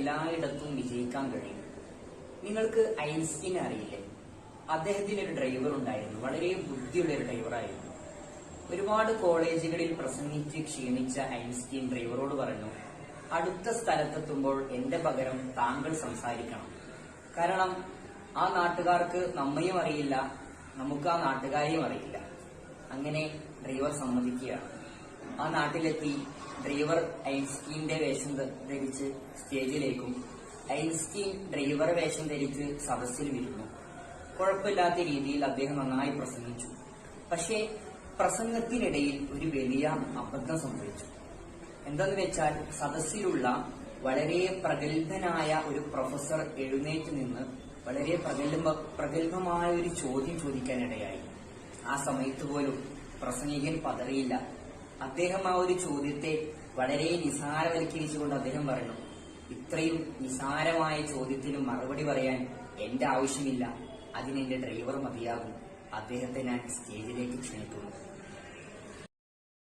എല്ലായിടത്തും വിജയിക്കാൻ കഴിയും. നിങ്ങൾക്ക് ഐൻസ്റ്റീനെ അറിയില്ലേ? അദ്ദേഹത്തിന് ഒരു ഡ്രൈവർ ഉണ്ടായിരുന്നു. വളരെ ബുദ്ധിയുള്ള ഒരു ഡ്രൈവറായിരുന്നു. ഒരുപാട് കോളേജുകളിൽ പ്രസംഗിച്ച് ക്ഷീണിച്ച ഐൻസ്റ്റീൻ ഡ്രൈവറോട് പറഞ്ഞു, അടുത്ത സ്ഥലത്തെത്തുമ്പോൾ എന്റെ പകരം താങ്കൾ സംസാരിക്കണം. കാരണം ആ നാട്ടുകാർക്ക് നമ്മയും അറിയില്ല, നമുക്ക് ആ നാട്ടുകാരെയും അറിയില്ല. അങ്ങനെ ഡ്രൈവർ സമ്മതിക്കുകയാണ്. ആ നാട്ടിലെത്തി ഡ്രൈവർ ഐൻസ്റ്റീന്റെ വേഷം ധരിച്ച് സ്റ്റേജിലേക്കും ഐൻസ്റ്റീൻ ഡ്രൈവർ വേഷം ധരിച്ച് സദസ്സിൽ വരുന്നു. കുഴപ്പമില്ലാത്ത രീതിയിൽ അദ്ദേഹം നന്നായി പ്രസംഗിച്ചു. പക്ഷേ പ്രസംഗത്തിനിടയിൽ ഒരു വലിയ അബദ്ധം സംഭവിച്ചു. എന്തെന്ന് വെച്ചാൽ സദസ്സിലുള്ള വളരെ പ്രഗത്ഭനായ ഒരു പ്രൊഫസർ എഴുന്നേറ്റ് നിന്ന് വളരെ പ്രഗത്ഭമായ ഒരു ചോദ്യം ചോദിക്കാനിടയായി. ആ സമയത്ത് പോലും പ്രസംഗികൻ പതറിയില്ല. അദ്ദേഹം ആ ഒരു ചോദ്യത്തെ വളരെ നിസാരവൽക്കരിച്ചുകൊണ്ട് അദ്ദേഹം പറഞ്ഞു, ഇത്രയും നിസാരമായ ചോദ്യത്തിന് മറുപടി പറയാൻ എന്റെ ആവശ്യമില്ല, അതിനെന്റെ ഡ്രൈവർ മതിയാകും. അദ്ദേഹത്തെ ഞാൻ സ്റ്റേജിലേക്ക് ക്ഷണിക്കുന്നു.